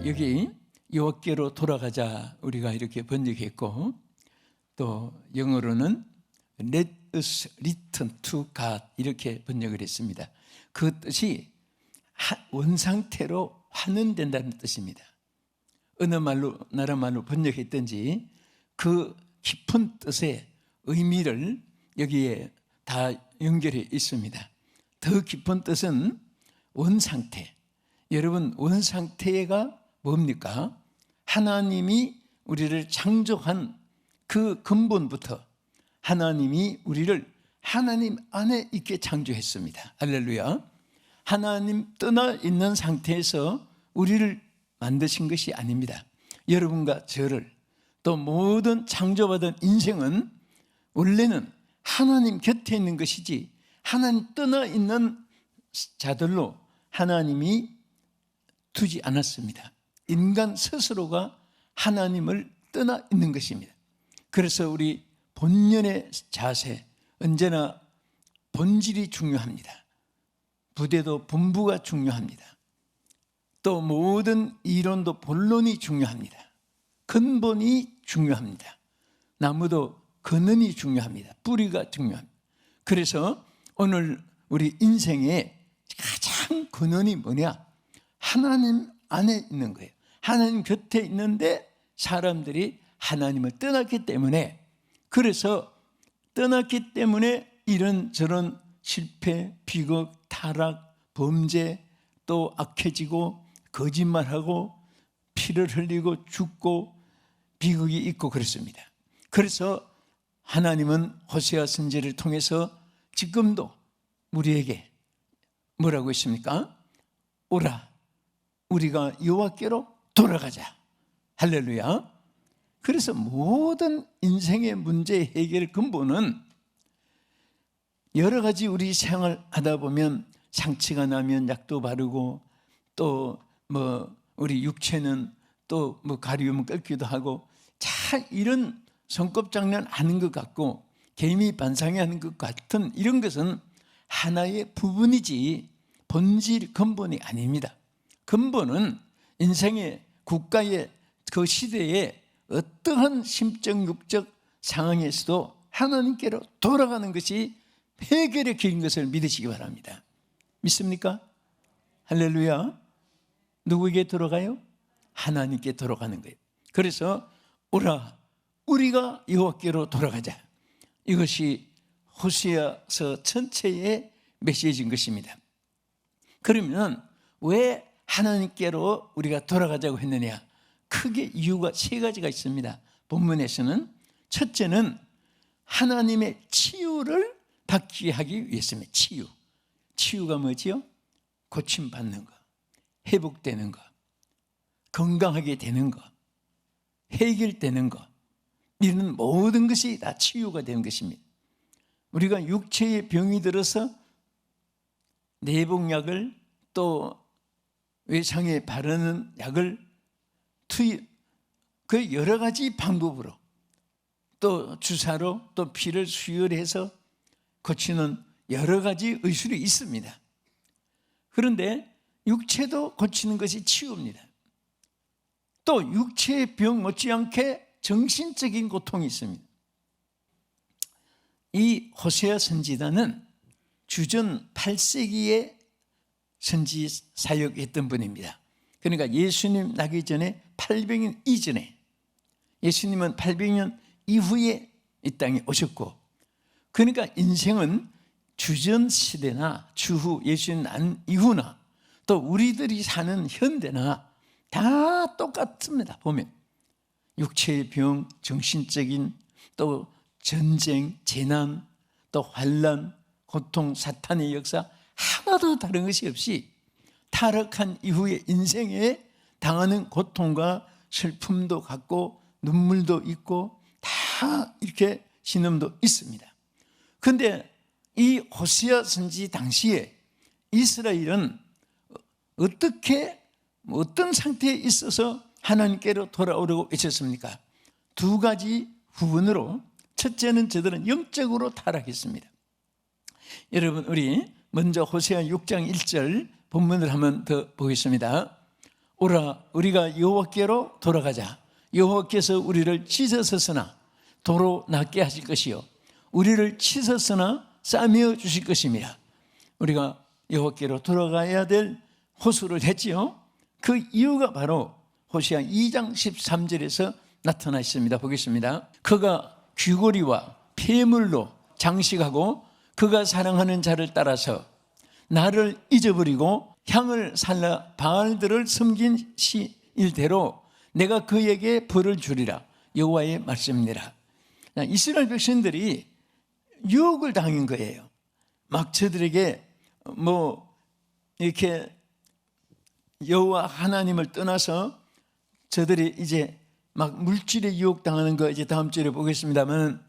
여기 여호와께로 돌아가자 우리가 이렇게 번역했고, 또 영어로는 Let us return to God 이렇게 번역을 했습니다. 그 뜻이 원상태로 환원된다는 뜻입니다. 어느 말로 나라 말로 번역했든지 그 깊은 뜻의 의미를 여기에 다 연결해 있습니다. 더 깊은 뜻은 원상태. 여러분, 원상태가 뭡니까? 하나님이 우리를 창조한 그 근본부터 하나님이 우리를 하나님 안에 있게 창조했습니다. 할렐루야. 하나님 떠나 있는 상태에서 우리를 만드신 것이 아닙니다. 여러분과 저를, 또 모든 창조받은 인생은 원래는 하나님 곁에 있는 것이지 하나님 떠나 있는 자들로 하나님이 두지 않았습니다. 인간 스스로가 하나님을 떠나 있는 것입니다. 그래서 우리 본연의 자세, 언제나 본질이 중요합니다. 부대도 본부가 중요합니다. 또 모든 이론도 본론이 중요합니다. 근본이 중요합니다. 나무도 근원이 중요합니다. 뿌리가 중요합니다. 그래서 오늘 우리 인생의 가장 근원이 뭐냐? 하나님 안에 있는 거예요. 하나님 곁에 있는데 사람들이 하나님을 떠났기 때문에, 그래서 떠났기 때문에 이런저런 실패, 비극, 타락, 범죄, 또 악해지고 거짓말하고 피를 흘리고 죽고 비극이 있고 그렇습니다. 그래서 하나님은 호세아 선지자를 통해서 지금도 우리에게 뭐라고 했습니까? 오라, 우리가 여호와께로 돌아가자. 할렐루야. 그래서 모든 인생의 문제 해결 근본은 여러 가지 우리 생활하다 보면 상처가 나면 약도 바르고, 또 우리 육체는 또 가리우면 끓기도 하고, 참 이런 손꼽장난 하는 것 같고 개미 반상회 하는 것 같은 이런 것은 하나의 부분이지 본질 근본이 아닙니다. 근본은 인생의 국가의 그 시대에 어떠한 심적 육적 상황에서도 하나님께로 돌아가는 것이 해결의 길인 것을 믿으시기 바랍니다. 믿습니까? 할렐루야. 누구에게 돌아가요? 하나님께 돌아가는 거예요. 그래서 오라, 우리가 여호와께로 돌아가자. 이것이 호세아서 전체의 메시지인 것입니다. 그러면 왜 하나님께로 우리가 돌아가자고 했느냐? 크게 이유가 세 가지가 있습니다. 본문에서는 첫째는 하나님의 치유를 받게 하기 위해서입니다. 치유가 뭐지요? 고침받는 것, 회복되는 것, 건강하게 되는 것, 해결되는 것, 이런 모든 것이 다 치유가 되는 것입니다. 우리가 육체의 병이 들어서 내복약을, 또 외상에 바르는 약을 그 여러 가지 방법으로, 또 주사로, 또 피를 수혈해서 고치는 여러 가지 의술이 있습니다. 그런데 육체도 고치는 것이 치유입니다. 또 육체의 병 못지않게 정신적인 고통이 있습니다. 이 호세아 선지자는 주전 8세기에 선지 사역했던 분입니다. 그러니까 예수님 나기 전에 800년 이전에, 예수님은 800년 이후에 이 땅에 오셨고, 그러니까 인생은 주전 시대나 주후, 예수님 난 이후나 또 우리들이 사는 현대나 다 똑같습니다. 보면 육체의 병, 정신적인, 또 전쟁, 재난, 또 환난, 고통, 사탄의 역사, 하나도 다른 것이 없이 타락한 이후의 인생에 당하는 고통과 슬픔도 같고 눈물도 있고 다 이렇게 신음도 있습니다. 그런데 이 호세아 선지 당시에 이스라엘은 어떤 상태에 있어서 하나님께로 돌아오려고 외쳤습니까? 두 가지 부분으로, 첫째는 저들은 영적으로 타락했습니다. 여러분, 우리 먼저 호세아 6장 1절 본문을 한번 더 보겠습니다. 오라 우리가 여호와께로 돌아가자. 여호와께서 우리를 찢어서서나 도로 낫게 하실 것이요 우리를 찢어서나 싸매어 주실 것입니다. 우리가 여호와께로 돌아가야 될 호소를 했지요. 그 이유가 바로 호시아 2장 13절에서 나타나 있습니다. 보겠습니다. 그가 귀고리와 폐물로 장식하고 그가 사랑하는 자를 따라서 나를 잊어버리고 향을 살라 바알들을 섬긴 일대로 내가 그에게 벌을 주리라. 여호와의 말씀이니라. 이스라엘 백성들이 유혹을 당한 거예요. 막 저들에게 이렇게 여호와 하나님을 떠나서 저들이 이제 막 물질에 유혹당하는 거 이제 다음 주에 보겠습니다만,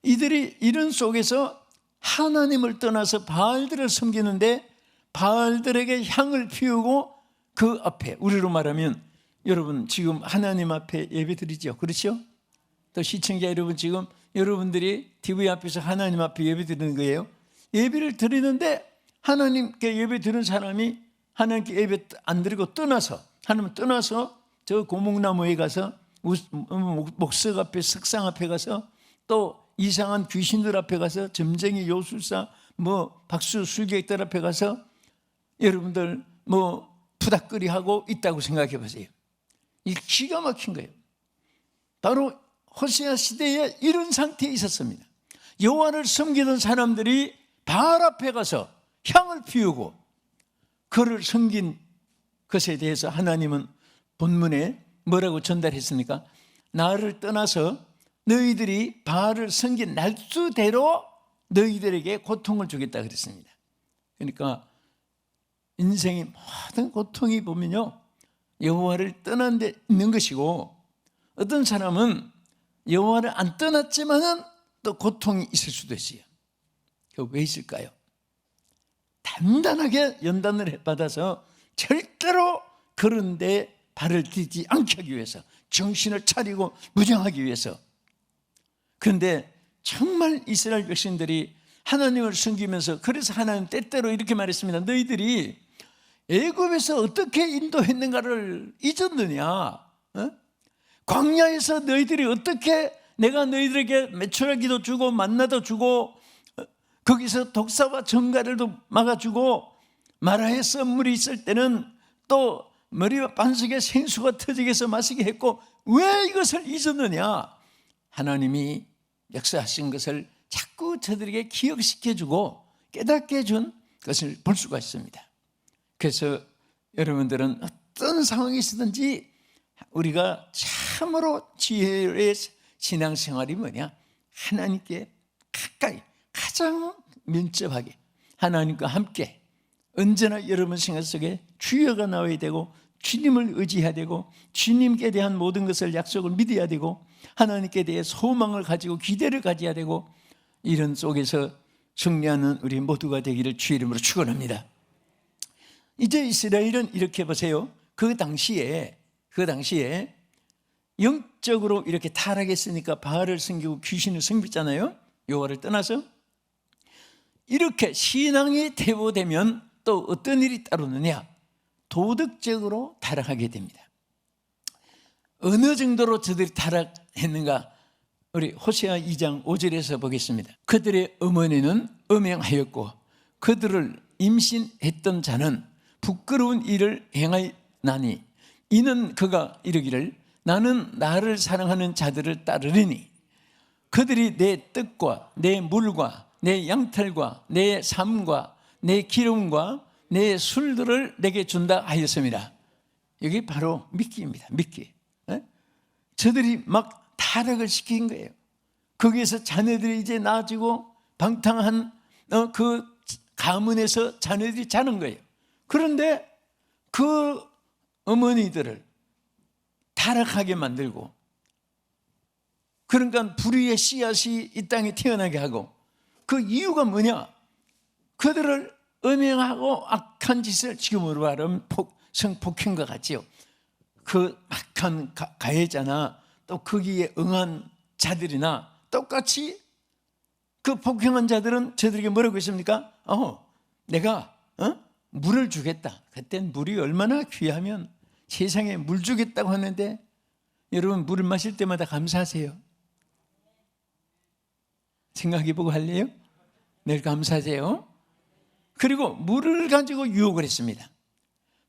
이들이 이런 속에서 하나님을 떠나서 바알들을 섬기는데 바알들에게 향을 피우고 그 앞에, 우리로 말하면 여러분 지금 하나님 앞에 예배 드리죠. 그렇죠? 또 시청자 여러분, 지금 여러분들이 TV 앞에서 하나님 앞에 예배 드리는 거예요. 예배를 드리는데 하나님께 예배 드리는 사람이 하나님께 예배 안 드리고 떠나서, 하나님 떠나서 저 고목나무에 가서 목석 앞에, 석상 앞에 가서, 또 이상한 귀신들 앞에 가서, 점쟁이, 요술사, 박수 술객들 앞에 가서 여러분들 푸닥거리하고 있다고 생각해 보세요. 이 기가 막힌 거예요. 바로 호세아 시대에 이런 상태에 있었습니다. 여호와를 섬기던 사람들이 바알 앞에 가서 향을 피우고 그를 섬긴 것에 대해서 하나님은 본문에 뭐라고 전달했습니까? 나를 떠나서 너희들이 바알을 섬긴 날수대로 너희들에게 고통을 주겠다 그랬습니다. 그러니까 인생의 모든 고통이 보면요, 여호와를 떠난 데 있는 것이고, 어떤 사람은 여호와를 안 떠났지만은 또 고통이 있을 수도 있어요. 그 왜 있을까요? 단단하게 연단을 받아서 절대로 그런 데 발을 디디지 않게 하기 위해서, 정신을 차리고 무장하기 위해서. 그런데 정말 이스라엘 백성들이 하나님을 섬기면서, 그래서 하나님 때때로 이렇게 말했습니다. 너희들이 애굽에서 어떻게 인도했는가를 잊었느냐? 광야에서 너희들이 어떻게, 내가 너희들에게 메추라기도 주고 만나도 주고 거기서 독사와 정갈을도 막아주고 마라의 썰물이 있을 때는 또 머리와 반석에 생수가 터지게 해서 마시게 했고, 왜 이것을 잊었느냐? 하나님이 역사하신 것을 자꾸 저들에게 기억시켜주고 깨닫게 해준 것을 볼 수가 있습니다. 그래서 여러분들은 어떤 상황이 있든지 우리가 참으로 지혜의 신앙생활이 뭐냐? 하나님께 가까이, 가장 밀접하게 하나님과 함께 언제나 여러분 생활 속에 주여가 나와야 되고, 주님을 의지해야 되고, 주님께 대한 모든 것을, 약속을 믿어야 되고, 하나님께 대해 소망을 가지고 기대를 가져야 되고, 이런 속에서 승리하는 우리 모두가 되기를 주의 이름으로 축원합니다. 이제 이스라엘은 이렇게 보세요. 그 당시에 영적으로 이렇게 타락했으니까 바알을 섬기고 귀신을 섬겼잖아요. 여호와를 떠나서. 이렇게 신앙이 퇴보되면 또 어떤 일이 따르느냐? 도덕적으로 타락하게 됩니다. 어느 정도로 저들이 타락했는가? 우리 호세아 2장 5절에서 보겠습니다. 그들의 어머니는 음행하였고 그들을 임신했던 자는 부끄러운 일을 행하나니 이는 그가 이르기를 나는 나를 사랑하는 자들을 따르리니 그들이 내 떡과 내 물과 내 양털과 내 삶과 내 기름과 내 술들을 내게 준다 하였습니다. 여기 바로 미끼입니다. 미끼. 저들이 막 타락을 시킨 거예요. 거기에서 자녀들이 이제 낳아지고 방탕한 그 가문에서 자녀들이 자는 거예요. 그런데 그 어머니들을 타락하게 만들고, 그러니까 불의의 씨앗이 이 땅에 태어나게 하고, 그 이유가 뭐냐? 그들을 음행하고 악한 짓을, 지금으로 말하면 성폭행과 같지요. 그 악한 가해자나 또 거기에 응한 자들이나 똑같이 그 폭행한 자들은 저들에게 뭐라고 했습니까? 내가 물을 주겠다. 그땐 물이 얼마나 귀하면 세상에 물 주겠다고 하는데 여러분 물을 마실 때마다 감사하세요. 생각해보고 할래요? 늘 감사하세요. 그리고 물을 가지고 유혹을 했습니다.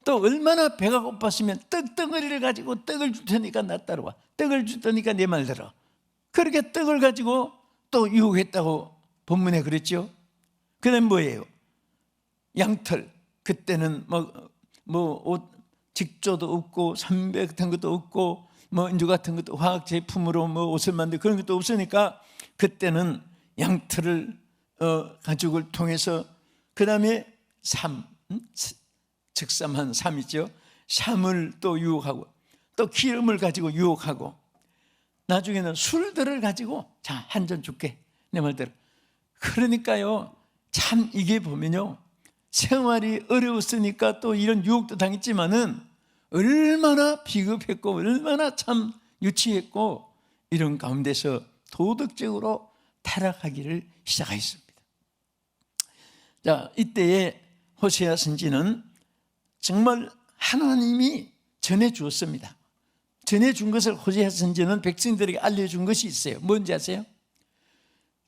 또 얼마나 배가 고팠으면 떡덩어리를 가지고 떡을 줄 테니까 나 따라와. 떡을 줄 테니까 내 말 들어. 그렇게 떡을 가지고 또 유혹했다고 본문에 그랬죠. 그 다음 뭐예요? 양털. 그때는 옷 직조도 없고 삼배 같은 것도 없고 인주 같은 것도 화학 제품으로 옷을 만들고 그런 것도 없으니까 그때는 양털을 가죽을 통해서 그 다음에 즉삼한 삼이죠. 삼을 또 유혹하고 또 기름을 가지고 유혹하고 나중에는 술들을 가지고 자, 한 잔 줄게 내 말대로. 그러니까요 참 이게 보면요 생활이 어려웠으니까 또 이런 유혹도 당했지만은 얼마나 비겁했고 얼마나 참 유치했고 이런 가운데서 도덕적으로 타락하기를 시작했습니다. 자, 이때에 호세아 선지는 정말 하나님이 전해주었습니다. 전해준 것을 호세아 선지는 백성들에게 알려준 것이 있어요. 뭔지 아세요?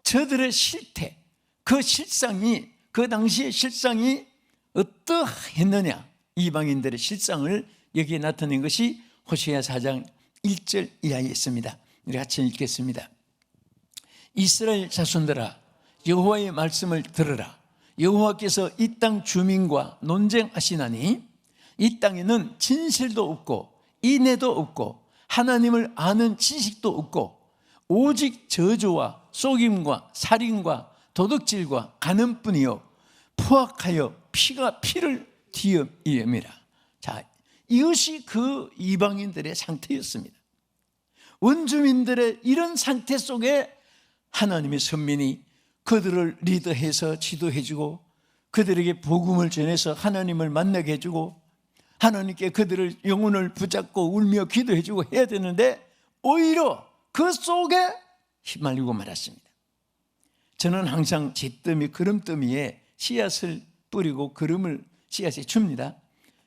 저들의 실태, 그 실상이 그 당시의 실상이 어떠했느냐 이방인들의 실상을 여기에 나타낸 것이 호세아 4장 1절 이하에 있습니다. 우리 같이 읽겠습니다. 이스라엘 자손들아 여호와의 말씀을 들으라. 여호와께서 이 땅 주민과 논쟁하시나니 이 땅에는 진실도 없고 인애도 없고 하나님을 아는 지식도 없고 오직 저주와 속임과 살인과 도둑질과 간음뿐이요 포악하여 피가 피를 뒤엄이라. 자, 이것이 그 이방인들의 상태였습니다. 원주민들의 이런 상태 속에 하나님의 선민이 그들을 리더해서 지도해주고 그들에게 복음을 전해서 하나님을 만나게 해주고 하나님께 그들을 영혼을 붙잡고 울며 기도해주고 해야 되는데 오히려 그 속에 휘말리고 말았습니다. 저는 항상 잿더미 그름더미에 씨앗을 뿌리고 그름을 씨앗에 줍니다.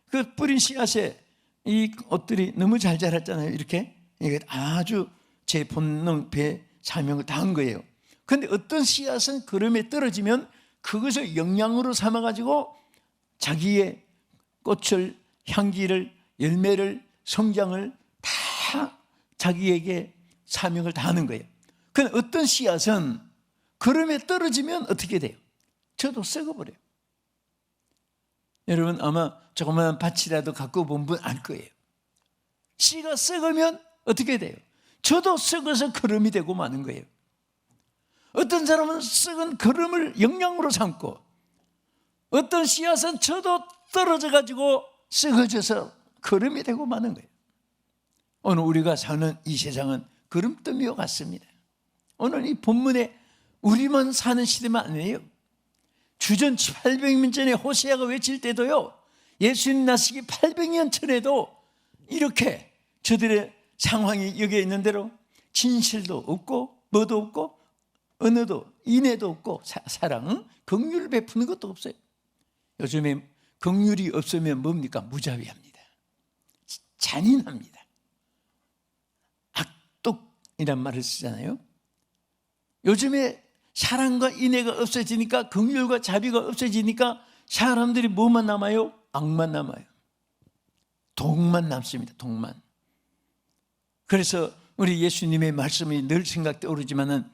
그 뿌린 씨앗에 이 옷들이 너무 잘 자랐잖아요. 이렇게 이게 아주 제 본능 배 사명을 다한 거예요. 그런데 어떤 씨앗은 그름에 떨어지면 그것을 영양으로 삼아가지고 자기의 꽃을 향기를 열매를 성장을 다 자기에게 사명을 다하는 거예요. 그런데 어떤 씨앗은 그름에 떨어지면 어떻게 돼요? 저도 썩어버려요. 여러분 아마 조그마한 밭이라도 갖고 본 분 알 거예요. 씨가 썩으면 어떻게 돼요? 저도 썩어서 그름이 되고 마는 거예요. 어떤 사람은 썩은 그름을 영양으로 삼고 어떤 씨앗은 저도 떨어져 가지고 썩어져서 그름이 되고 마는 거예요. 오늘 우리가 사는 이 세상은 그름더미와 같습니다. 오늘 이 본문에 우리만 사는 시대만 아니에요. 주전 800년 전에 호세아가 외칠 때도요 예수님 나시기 800년 전에도 이렇게 저들의 상황이 여기에 있는 대로 진실도 없고 뭐도 없고 언어도 인애도 없고 사랑, 긍휼을 베푸는 것도 없어요. 요즘에 긍휼이 없으면 뭡니까? 무자비합니다. 잔인합니다. 악독이란 말을 쓰잖아요. 요즘에 사랑과 인애가 없어지니까 긍휼과 자비가 없어지니까 사람들이 뭐만 남아요? 악만 남아요. 독만 남습니다. 독만. 그래서 우리 예수님의 말씀이 늘 생각 떠오르지만은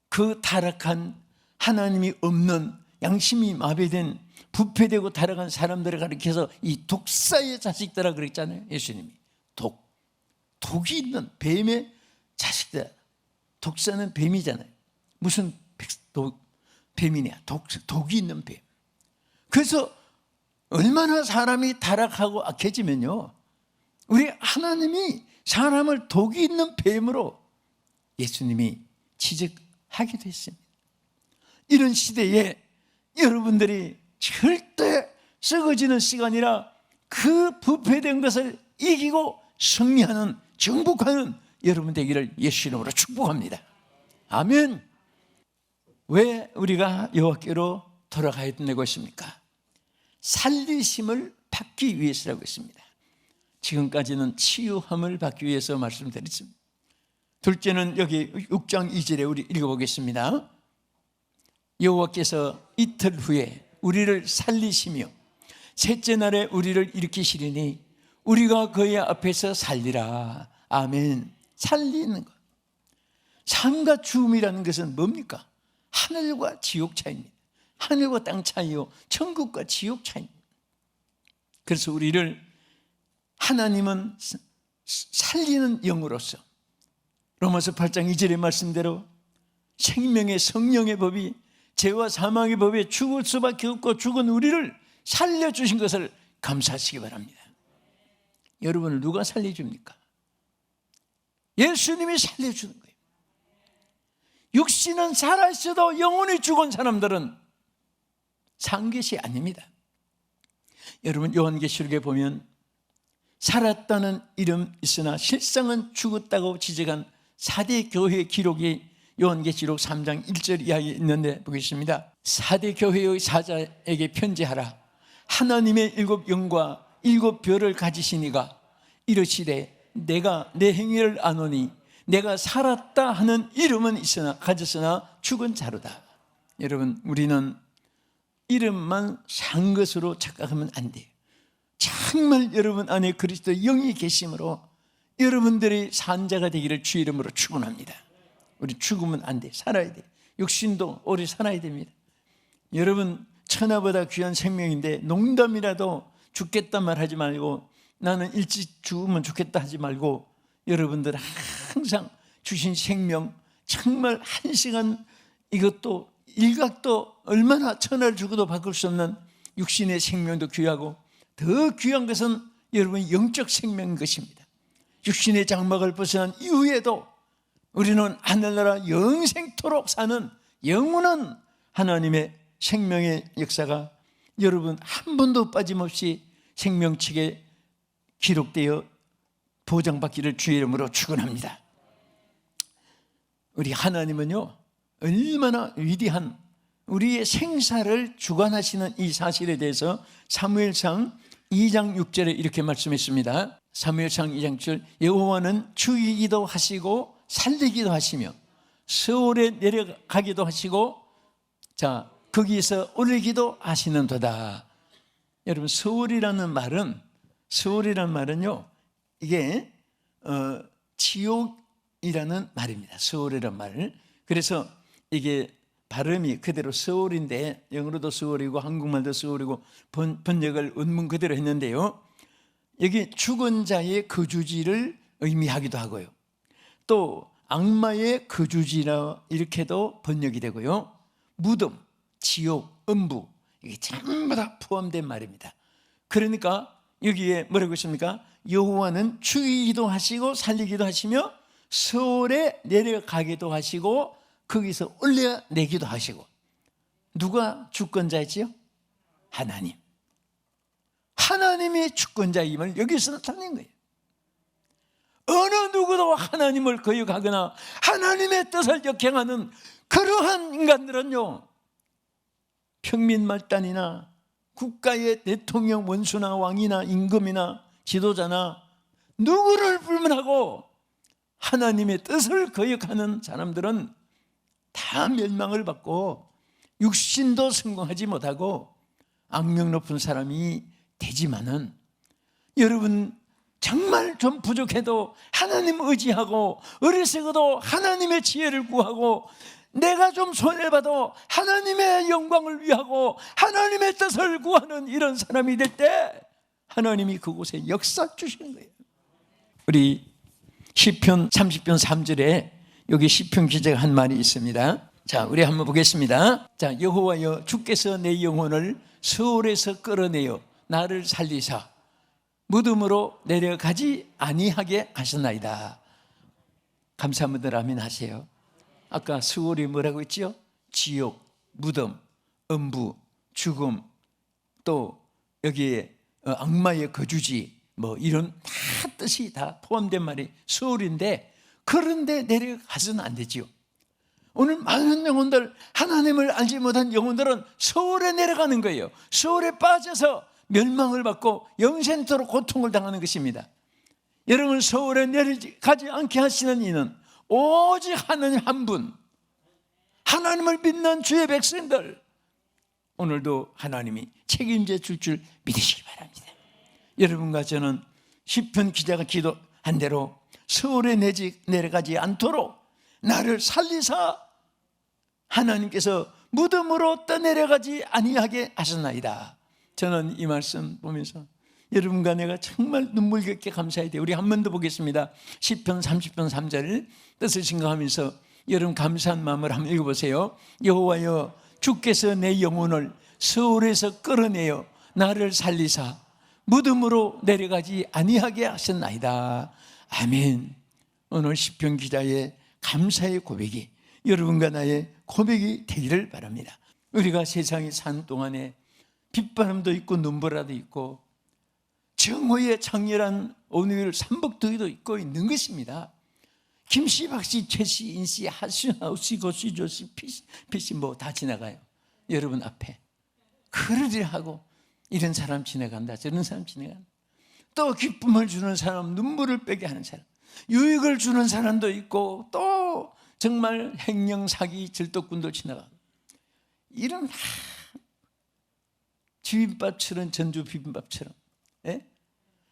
그 타락한 하나님이 없는 양심이 마비된 부패되고 타락한 사람들을 가리켜서 이 독사의 자식들아 그랬잖아요. 예수님이 독이 있는 뱀의 자식들. 독사는 뱀이잖아요. 무슨 뱀이냐? 독이 있는 뱀. 그래서 얼마나 사람이 타락하고 악해지면요 우리 하나님이 사람을 독이 있는 뱀으로 예수님이 지적하기도 했습니다. 이런 시대에 여러분들이 절대 썩어지는 시간이라 그 부패된 것을 이기고 승리하는 정복하는 여러분 되기를 예수 이름으로 축복합니다. 아멘. 왜 우리가 여호와께로 돌아가야 되는 것입니까? 살리심을 받기 위해서라고 했습니다. 지금까지는 치유함을 받기 위해서 말씀드렸습니다. 둘째는 여기 6장 2절에 우리 읽어보겠습니다. 여호와께서 이틀 후에 우리를 살리시며 셋째 날에 우리를 일으키시리니 우리가 그의 앞에서 살리라. 아멘. 살리는 것. 삶과 죽음이라는 것은 뭡니까? 하늘과 지옥 차이입니다. 하늘과 땅 차이요, 천국과 지옥 차이입니다. 그래서 우리를 하나님은 살리는 영으로서 로마서 8장 2절의 말씀대로 생명의 성령의 법이 죄와 사망의 법에 죽을 수밖에 없고 죽은 우리를 살려주신 것을 감사하시기 바랍니다. 여러분을 누가 살려줍니까? 예수님이 살려주는 거예요. 육신은 살아있어도 영혼이 죽은 사람들은 산 것이 아닙니다. 여러분 요한계시록에 보면 살았다는 이름 있으나 실상은 죽었다고 지적한 4대 교회의 기록이 요한계시록 3장 1절 이하에 있는데 보겠습니다. 4대 교회의 사자에게 편지하라. 하나님의 7영과 7별을 가지신 이가 이르시되 내가 내 행위를 아노니 내가 살았다 하는 이름은 있으나 가졌으나 죽은 자로다. 여러분 우리는 이름만 산 것으로 착각하면 안 돼요. 정말 여러분 안에 그리스도의 영이 계심으로 여러분들이 산 자가 되기를 주 이름으로 축원합니다. 우리 죽으면 안 돼. 살아야 돼. 육신도 오래 살아야 됩니다. 여러분 천하보다 귀한 생명인데 농담이라도 죽겠단 말 하지 말고 나는 일찍 죽으면 좋겠다 하지 말고 여러분들 항상 주신 생명 정말 한 시간 이것도 일각도 얼마나 천하를 주고도 바꿀 수 없는 육신의 생명도 귀하고 더 귀한 것은 여러분 영적 생명인 것입니다. 육신의 장막을 벗어난 이후에도 우리는 하늘나라 영생토록 사는 영원한 하나님의 생명의 역사가 여러분 한 번도 빠짐없이 생명책에 기록되어 보장받기를 주의 이름으로 축원합니다. 우리 하나님은요 얼마나 위대한 우리의 생사를 주관하시는 이 사실에 대해서 사무엘상 2장 6절에 이렇게 말씀했습니다. 사무엘상 2장 6절 여호와는 죽이기도 하시고 살리기도 하시며 서울에 내려가기도 하시고 자 거기에서 올리기도 하시는도다. 여러분 서울이라는 말은요 이게 지옥이라는 말입니다. 서울이라는 말. 그래서 이게 발음이 그대로 서울인데 영어로도 서울이고 한국말도 서울이고 번역을 원문 그대로 했는데요. 여기 죽은 자의 거주지를 의미하기도 하고요. 또 악마의 거주지라 이렇게도 번역이 되고요. 무덤, 지옥, 음부 이게 전부 다 포함된 말입니다. 그러니까 여기에 뭐라고 있습니까? 여호와는 죽이기도 하시고 살리기도 하시며 서울에 내려가기도 하시고 거기서 올려내기도 하시고 누가 주권자이지요? 하나님. 하나님이 주권자임을 여기서 나타낸 거예요. 어느 누구도 하나님을 거역하거나 하나님의 뜻을 역행하는 그러한 인간들은요 평민 말단이나 국가의 대통령 원수나 왕이나 임금이나 지도자나 누구를 불문하고 하나님의 뜻을 거역하는 사람들은 다 멸망을 받고 육신도 성공하지 못하고 악명 높은 사람이 되지만은 여러분 정말 좀 부족해도 하나님 의지하고 어리석어도 하나님의 지혜를 구하고 내가 좀 손해봐도 하나님의 영광을 위하고 하나님의 뜻을 구하는 이런 사람이 될 때 하나님이 그곳에 역사 주시는 거예요. 우리 시편 30편 3절에 여기 시편 기자가 한 말이 있습니다. 자, 우리 한번 보겠습니다. 자, 여호와여 주께서 내 영혼을 수월에서 끌어내어 나를 살리사 무덤으로 내려가지 아니하게 하셨나이다. 감사한 분들 아멘 하세요. 아까 수월이 뭐라고 했죠? 지옥, 무덤, 음부, 죽음, 또 여기에 악마의 거주지 뭐 이런 다 뜻이 다 포함된 말이 수월인데 그런데 내려가서는 안 되지요. 오늘 많은 영혼들 하나님을 알지 못한 영혼들은 수월에 내려가는 거예요. 수월에 빠져서 멸망을 받고 영생토록 고통을 당하는 것입니다. 여러분 서울에 내려가지 않게 하시는 이는 오직 하나님 한 분, 하나님을 믿는 주의 백성들, 오늘도 하나님이 책임져 줄 줄 믿으시기 바랍니다. 여러분과 저는 시편 기자가 기도한 대로 서울에 내려가지 않도록 나를 살리사 하나님께서 무덤으로 떠내려가지 아니하게 하셨나이다. 저는 이 말씀 보면서 여러분과 내가 정말 눈물겹게 감사해야 돼요. 우리 한 번 더 보겠습니다. 시편 30편 3절 뜻을 생각하면서 여러분 감사한 마음을 한번 읽어보세요. 여호와여, 주께서 내 영혼을 서울에서 끌어내어 나를 살리사 무덤으로 내려가지 아니하게 하셨나이다. 아멘. 오늘 시편 기자의 감사의 고백이 여러분과 나의 고백이 되기를 바랍니다. 우리가 세상에 사는 동안에 빗바람도 있고 눈보라도 있고 정오의 장렬한 오늘 삼복더위도 있고 있는 것입니다. 김씨, 박씨, 최씨, 인씨, 하씨, 하우씨, 고씨, 조씨, 피씨 뭐 다 지나가요. 여러분 앞에 그러려 하고 이런 사람 지나간다, 저런 사람 지나간다. 또 기쁨을 주는 사람, 눈물을 빼게 하는 사람, 유익을 주는 사람도 있고 또 정말 행령, 사기, 절도꾼들 지나가고 이런 비빔밥처럼, 전주 비빔밥처럼, 예?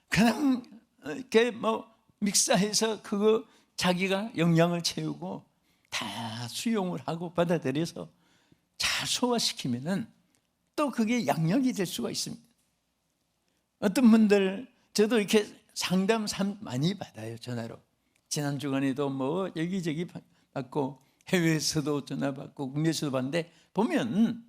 그냥 이렇게 뭐 믹사해서 그거 자기가 영양을 채우고 다 수용을 하고 받아들여서 잘 소화시키면은 또 그게 양력이 될 수가 있습니다. 어떤 분들 저도 이렇게 상담 많이 받아요, 전화로. 지난 주간에도 뭐 여기저기 받고 해외에서도 전화 받고 국내에서도 받는데 보면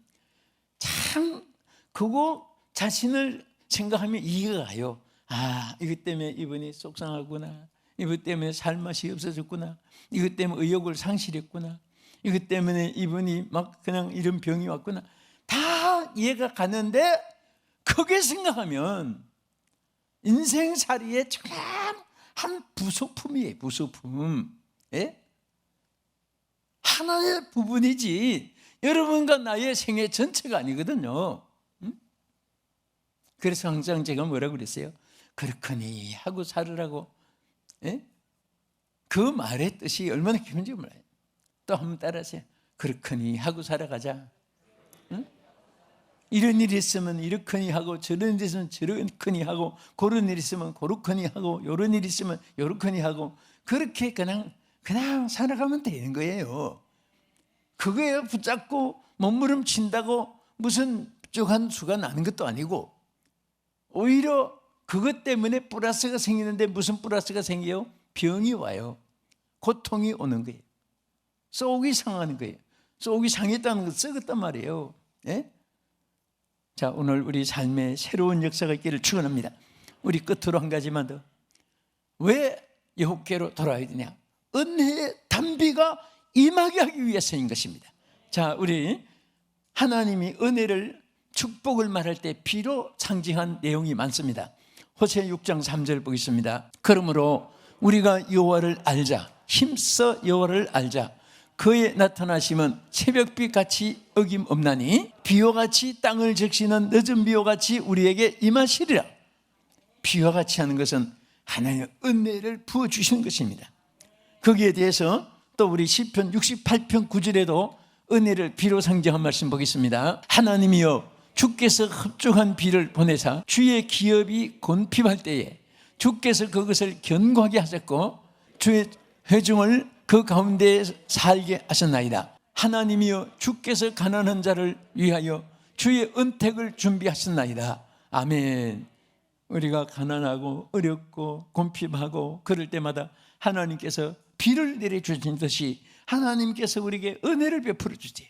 참 그거 자신을 생각하면 이해가 가요. 아, 이것 때문에 이분이 속상하구나, 이것 때문에 살맛이 없어졌구나, 이것 때문에 의욕을 상실했구나, 이것 때문에 이분이 막 그냥 이런 병이 왔구나, 다 이해가 가는데 크게 생각하면 인생살이의 참 한 부속품이에요. 부속품. 예? 하나의 부분이지 여러분과 나의 생애 전체가 아니거든요. 그래서 항상 제가 뭐라고 그랬어요? 그렇거니 하고 살으라고. 예? 그 말의 뜻이 얼마나 깊은지 몰라요. 또 한번 따라하세요. 그렇거니 하고 살아가자. 응? 이런 일이 있으면 이렇거니 하고, 저런 일이 있으면 저렇거니 하고, 그런 일이 있으면 그렇거니 하고, 이런 일이 있으면 요렇거니 하고, 그렇게 그냥 살아가면 되는 거예요. 그거에 붙잡고 몸부림친다고 무슨 뾰족한 수가 나는 것도 아니고, 오히려 그것 때문에 플러스가 생기는데 무슨 플러스가 생겨요? 병이 와요. 고통이 오는 거예요. 속이 상하는 거예요. 속이 상했다는 건 썩었단 말이에요. 예? 자, 오늘 우리 삶에 새로운 역사가 있기를 축원합니다. 우리 끝으로 한 가지만 더. 왜 여호와께로 돌아와야 되냐? 은혜의 단비가 임하게 하기 위해서인 것입니다. 자, 우리 하나님이 은혜를, 축복을 말할 때 비로 상징한 내용이 많습니다. 호세 6장 3절 보겠습니다. 그러므로 우리가 여호와를 알자, 힘써 여호와를 알자. 그의 나타나심은 새벽빛 같이 어김없나니 비와 같이 땅을 적시는 늦은 비와 같이 우리에게 임하시리라. 비와 같이 하는 것은 하나님의 은혜를 부어주시는 것입니다. 거기에 대해서 또 우리 시편 68편 9절에도 은혜를 비로 상징한 말씀 보겠습니다. 하나님이여, 주께서 흡족한 비를 보내사 주의 기업이 곤핍할 때에 주께서 그것을 견고하게 하셨고 주의 회중을 그 가운데 살게 하셨나이다. 하나님이여, 주께서 가난한 자를 위하여 주의 은택을 준비하셨나이다. 아멘. 우리가 가난하고 어렵고 곤핍하고 그럴 때마다 하나님께서 비를 내려주신 듯이 하나님께서 우리에게 은혜를 베풀어 주지.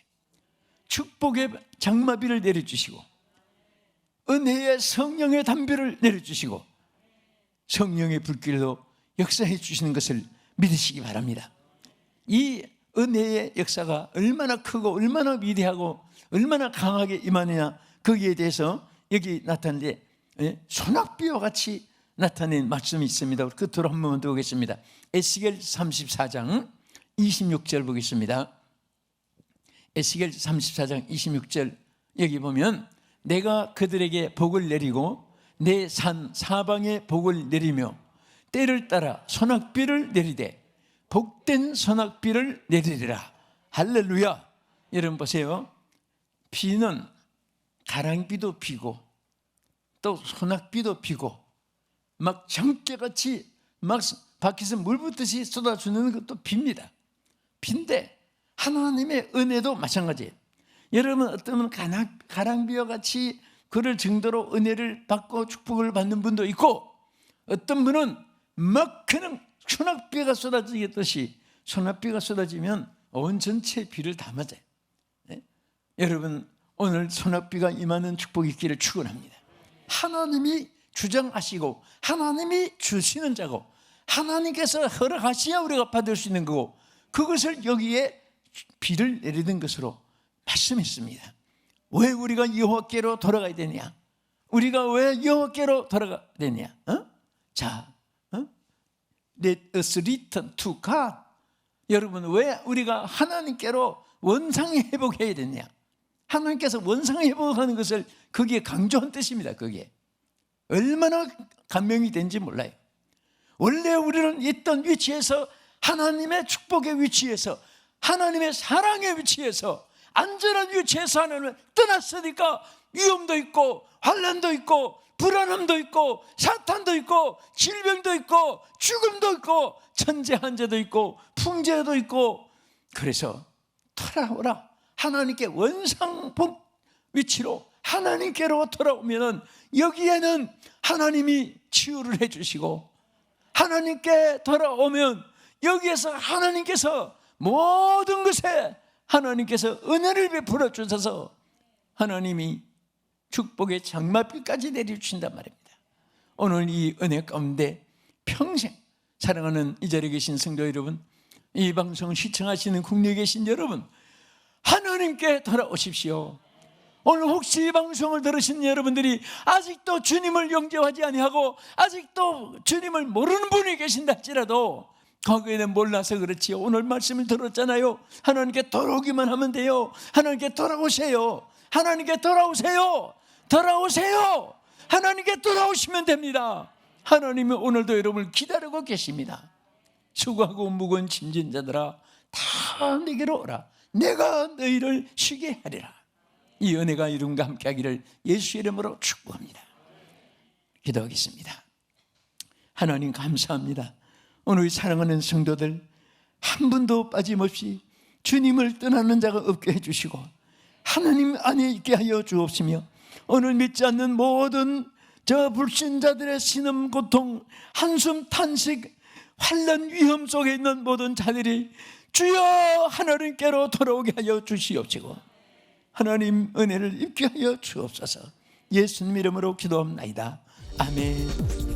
축복의 장마비를 내려주시고 은혜의 성령의 담비를 내려주시고 성령의 불길로 역사해 주시는 것을 믿으시기 바랍니다. 이 은혜의 역사가 얼마나 크고 얼마나 위대하고 얼마나 강하게 임하느냐, 거기에 대해서 여기 나타내는데 소낙비와 같이 나타낸 말씀이 있습니다. 끝으로 한 번만 더 보겠습니다. 에스겔 34장 26절 보겠습니다. 에스겔 34장 26절 여기 보면 내가 그들에게 복을 내리고 내 산 사방에 복을 내리며 때를 따라 소낙비를 내리되 복된 소낙비를 내리리라. 할렐루야. 여러분 보세요. 비는 가랑비도 비고 또 소낙비도 비고 막 정깨같이 막 밖에서 물 붓듯이 쏟아주는 것도 빕니다. 빈데 하나님의 은혜도 마찬가지예요. 여러분 어떤 분은 가랑비와 같이 그럴 정도로 은혜를 받고 축복을 받는 분도 있고, 어떤 분은 막 그냥 소낙비가 쏟아지듯이 소낙비가 쏟아지면 온 전체 비를 다 맞아요. 네? 여러분 오늘 소낙비가 임하는 축복이 있기를 축원합니다. 하나님이 주장하시고 하나님이 주시는 자고 하나님께서 허락하셔야 우리가 받을 수 있는 거고, 그것을 여기에 비를 내리는 것으로 말씀했습니다. 왜 우리가 여호와께로 돌아가야 되냐? 우리가 왜 여호와께로 돌아가야 되냐? Let us return to God. 여러분 왜 우리가 하나님께로 원상의 회복해야 되냐? 하나님께서 원상의 회복하는 것을 거기에 강조한 뜻입니다. 그게 얼마나 감명이 된지 몰라요. 원래 우리는 있던 위치에서, 하나님의 축복의 위치에서, 하나님의 사랑의 위치에서, 안전한 위치에서 하나님을 떠났으니까 위험도 있고 환난도 있고 불안함도 있고 사탄도 있고 질병도 있고 죽음도 있고 천재한재도 있고 풍재도 있고, 그래서 돌아오라. 하나님께 원상복 위치로 하나님께로 돌아오면 여기에는 하나님이 치유를 해주시고, 하나님께 돌아오면 여기에서 하나님께서 모든 것에 하나님께서 은혜를 베풀어 주셔서 하나님이 축복의 장마비까지 내려주신단 말입니다. 오늘 이 은혜 가운데 평생 사랑하는 이 자리에 계신 성도 여러분, 이 방송을 시청하시는 국내에 계신 여러분, 하나님께 돌아오십시오. 오늘 혹시 이 방송을 들으신 여러분들이 아직도 주님을 영접하지 아니하고 아직도 주님을 모르는 분이 계신다 할지라도, 거기에는 몰라서 그렇지요. 오늘 말씀을 들었잖아요. 하나님께 돌아오기만 하면 돼요. 하나님께 돌아오세요. 하나님께 돌아오세요. 돌아오세요. 하나님께 돌아오시면 됩니다. 하나님은 오늘도 여러분을 기다리고 계십니다. 수고하고 무거운 짐진 자들아 다 내게로 오라. 내가 너희를 쉬게 하리라. 이 은혜가 이름과 함께 하기를 예수 이름으로 축복합니다. 기도하겠습니다. 하나님 감사합니다. 오늘 사랑하는 성도들 한 분도 빠짐없이 주님을 떠나는 자가 없게 해주시고 하나님 안에 있게 하여 주옵시며, 오늘 믿지 않는 모든 저 불신자들의 신음 고통 한숨 탄식 환난 위험 속에 있는 모든 자들이 주여 하나님께로 돌아오게 하여 주시옵시고 하나님 은혜를 입게 하여 주옵소서. 예수님 이름으로 기도합나이다. 아멘.